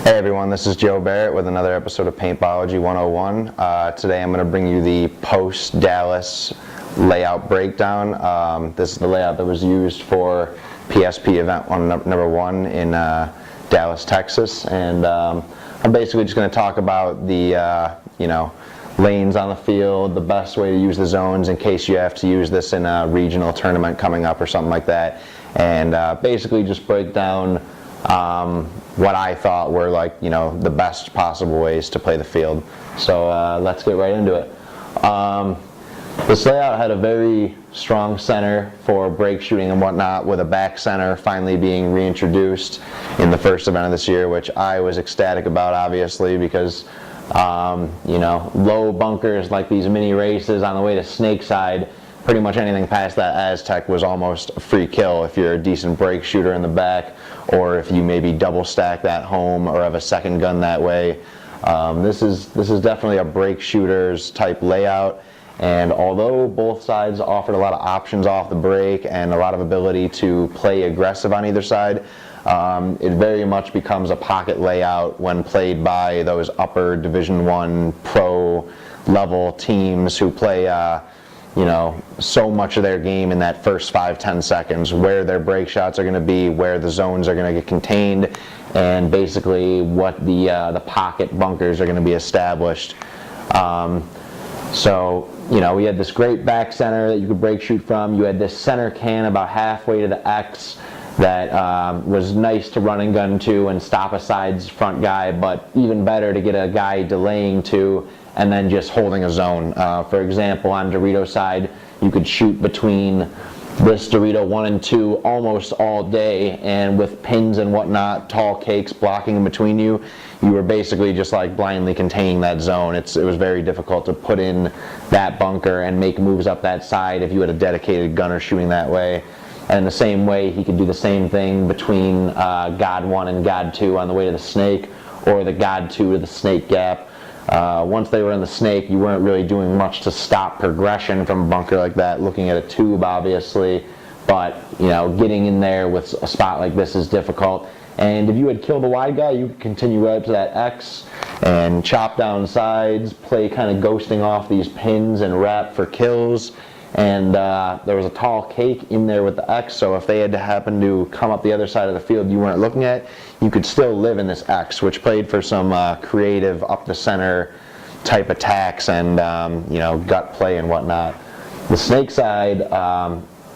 Hey everyone, this is Joe Barrett with another episode of Paintbology 101. Today I'm going to bring you the post-Dallas layout breakdown. This is the layout that was used for PSP event number 1 in Dallas, Texas. And I'm basically just going to talk about the lanes on the field, the best way to use the zones in case you have to use this in a regional tournament coming up or something like that. And basically just break down what I thought were the best possible ways to play the field. So let's get right into it. This layout had a very strong center for break shooting and whatnot, with a back center finally being reintroduced in the first event of this year, which I was ecstatic about, obviously, because low bunkers like these mini races on the way to Snakeside, pretty much anything past that Aztec was almost a free kill if you're a decent break shooter in the back, or if you maybe double stack that home or have a second gun that way. This is definitely a break shooters type layout, and although both sides offered a lot of options off the break and a lot of ability to play aggressive on either side, it very much becomes a pocket layout when played by those upper Division I pro level teams who play so much of their game in that first 5-10 seconds, where their break shots are going to be, where the zones are going to get contained, and basically what the pocket bunkers are going to be established. We had this great back center that you could break shoot from. You had this center can about halfway to the X that was nice to run and gun to and stop a side's front guy, but even better to get a guy delaying to and then just holding a zone. For example, on Dorito side, you could shoot between this Dorito 1 and 2 almost all day, and with pins and whatnot, tall cakes blocking in between you, you were basically just like blindly containing that zone. It was very difficult to put in that bunker and make moves up that side if you had a dedicated gunner shooting that way. And the same way, he could do the same thing between God 1 and God 2 on the way to the Snake, or the God 2 to the Snake gap. Once they were in the Snake, you weren't really doing much to stop progression from a bunker like that, looking at a tube obviously, but getting in there with a spot like this is difficult. And if you had killed the wide guy, you could continue right up to that X and chop down sides, play kind of ghosting off these pins and wrap for kills. And there was a tall cake in there with the X, so if they had to happen to come up the other side of the field you weren't looking at, you could still live in this X, which played for some creative up the center type attacks and gut play and whatnot. The Snake side,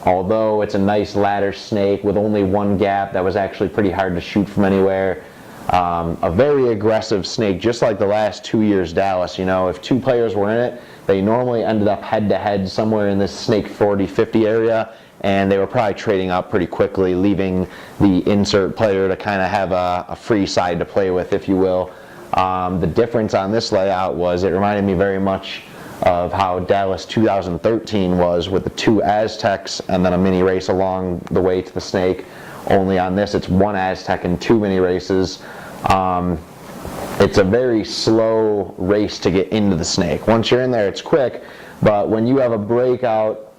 although it's a nice ladder snake with only one gap that was actually pretty hard to shoot from anywhere, a very aggressive snake, just like the last 2 years Dallas. If 2 players were in it, they normally ended up head-to-head somewhere in this Snake 40-50 area, and they were probably trading up pretty quickly, leaving the insert player to kind of have a free side to play with, if you will. The difference on this layout was it reminded me very much of how Dallas 2013 was, with the 2 Aztecs and then a mini race along the way to the Snake. Only on this, it's 1 Aztec and 2 mini races. It's a very slow race to get into the Snake. Once you're in there, it's quick, but when you have a breakout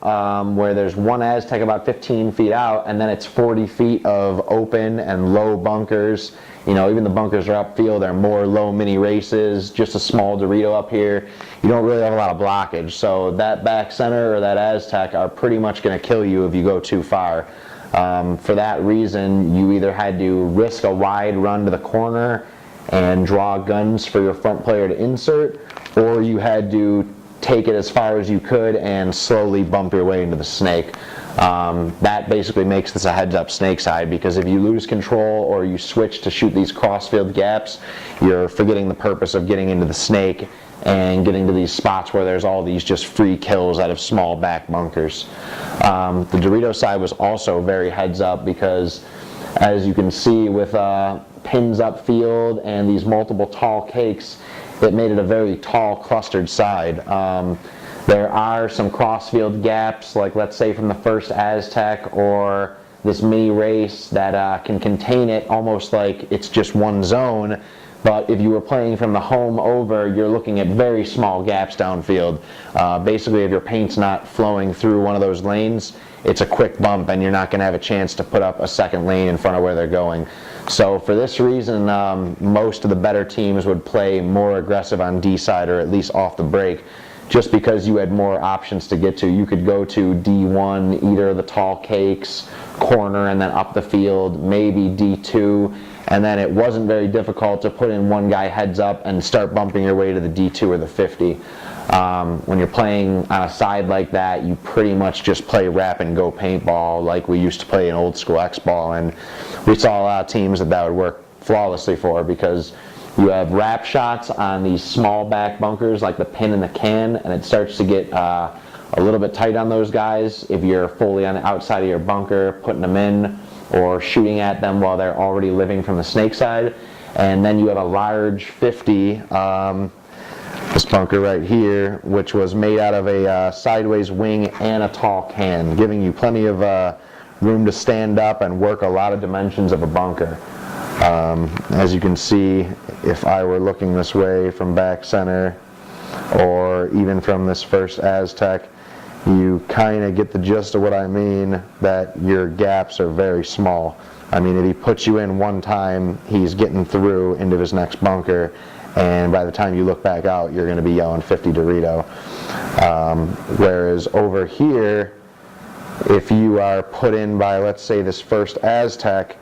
where there's 1 Aztec about 15 feet out, and then it's 40 feet of open and low bunkers, even the bunkers are upfield, they're more low mini races, just a small Dorito up here, you don't really have a lot of blockage. So that back center or that Aztec are pretty much going to kill you if you go too far. For that reason, you either had to risk a wide run to the corner and draw guns for your front player to insert, or you had to take it as far as you could and slowly bump your way into the Snake. That basically makes this a heads-up Snake side, because if you lose control or you switch to shoot these crossfield gaps, you're forgetting the purpose of getting into the Snake and getting to these spots where there's all these just free kills out of small back bunkers. The Dorito side was also very heads-up, because as you can see with pins upfield and these multiple tall cakes, it made it a very tall clustered side. There are some crossfield gaps, like let's say from the first Aztec or this mini race, that can contain it almost like it's just one zone. But if you were playing from the home over, you're looking at very small gaps downfield. Basically, if your paint's not flowing through one of those lanes, it's a quick bump and you're not going to have a chance to put up a second lane in front of where they're going. So for this reason, most of the better teams would play more aggressive on D side, or at least off the break, just because you had more options to get to. You could go to D1, either of the tall cakes, corner, and then up the field, maybe D2, and then it wasn't very difficult to put in one guy heads up and start bumping your way to the D2 or the 50. When you're playing on a side like that, you pretty much just play wrap and go paintball like we used to play in old school X-ball, and we saw a lot of teams that would work flawlessly for, because you have wrap shots on these small back bunkers like the pin and the can, and it starts to get a little bit tight on those guys if you're fully on the outside of your bunker putting them in or shooting at them while they're already living from the snake side. And then you have a large 50, this bunker right here, which was made out of a sideways wing and a tall can, giving you plenty of room to stand up and work a lot of dimensions of a bunker. As you can see, if I were looking this way from back center, or even from this first Aztec, you kind of get the gist of what I mean, that your gaps are very small. I mean, if he puts you in one time, he's getting through into his next bunker, and by the time you look back out, you're going to be yelling 50 Dorito. Whereas over here, if you are put in by, let's say, this first Aztec,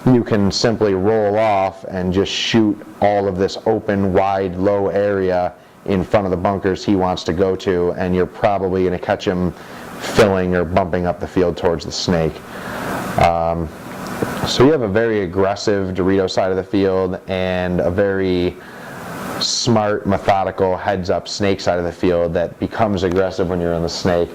you can simply roll off and just shoot all of this open, wide, low area in front of the bunkers he wants to go to, and you're probably going to catch him filling or bumping up the field towards the snake. So you have a very aggressive Dorito side of the field and a very smart, methodical, heads-up snake side of the field that becomes aggressive when you're on the snake.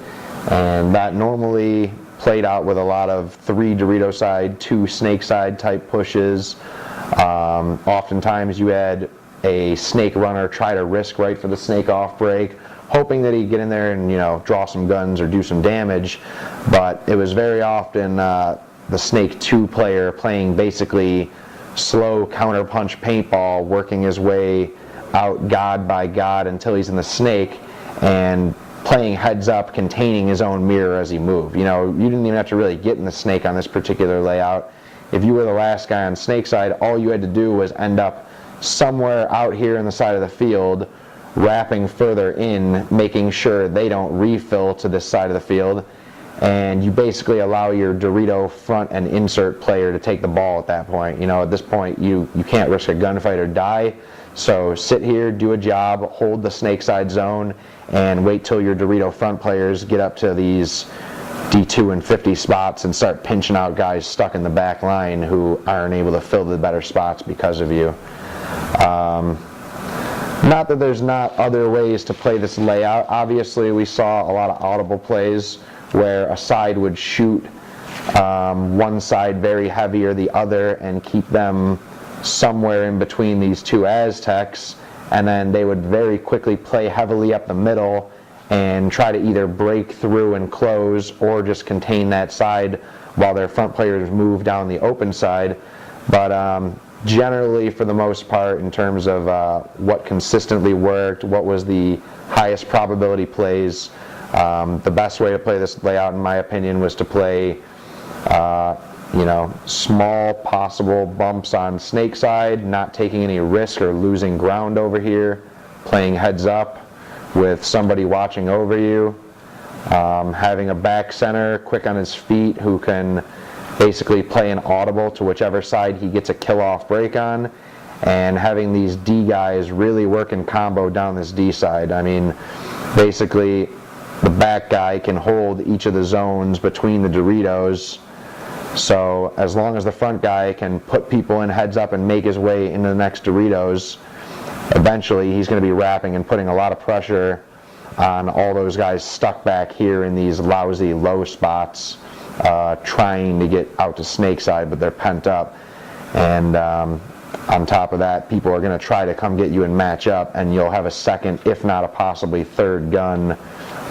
And that normally played out with a lot of 3 Dorito side, 2 snake side type pushes. Oftentimes you had a snake runner try to risk right for the snake off break, hoping that he'd get in there and, you know, draw some guns or do some damage. But it was very often the snake 2 player playing basically slow counter punch paintball, working his way out god by god until he's in the snake, and playing heads up, containing his own mirror as he moved. You know, you didn't even have to really get in the snake on this particular layout. If you were the last guy on snake side, all you had to do was end up somewhere out here in the side of the field, wrapping further in, making sure they don't refill to this side of the field, and you basically allow your Dorito front and insert player to take the ball at that point. You know, at this point you can't risk a gunfight or die, so sit here, do a job, hold the snake side zone, and wait till your Dorito front players get up to these D2 and 50 spots and start pinching out guys stuck in the back line who aren't able to fill the better spots because of you. Not that there's not other ways to play this layout. Obviously, we saw a lot of audible plays where a side would shoot one side very heavy or the other and keep them somewhere in between these 2 Aztecs, and then they would very quickly play heavily up the middle and try to either break through and close or just contain that side while their front players move down the open side. But generally, for the most part, in terms of what consistently worked, what was the highest probability plays, the best way to play this layout, in my opinion, was to play you know, small possible bumps on snake side, not taking any risk or losing ground over here, playing heads up with somebody watching over you, having a back center quick on his feet who can basically play an audible to whichever side he gets a kill off break on, and having these D guys really work in combo down this D side. I mean, basically the back guy can hold each of the zones between the Doritos, so as long as the front guy can put people in heads up and make his way into the next Doritos, eventually he's going to be wrapping and putting a lot of pressure on all those guys stuck back here in these lousy low spots, trying to get out to snake side, but they're pent up. And on top of that, people are going to try to come get you and match up, and you'll have a second, if not a possibly third gun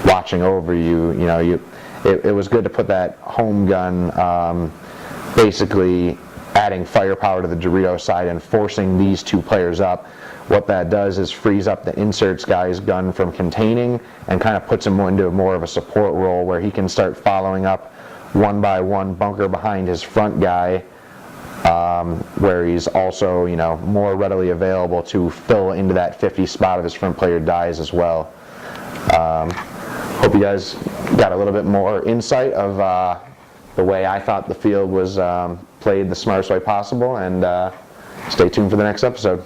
watching over you. You know, it was good to put that home gun, basically adding firepower to the Dorito side and forcing these 2 players up. What that does is frees up the inserts guy's gun from containing and kind of puts him into more of a support role where he can start following up one by one bunker behind his front guy, where he's also, more readily available to fill into that 50 spot if his front player dies as well. Hope you guys got a little bit more insight of the way I thought the field was played the smartest way possible, and stay tuned for the next episode.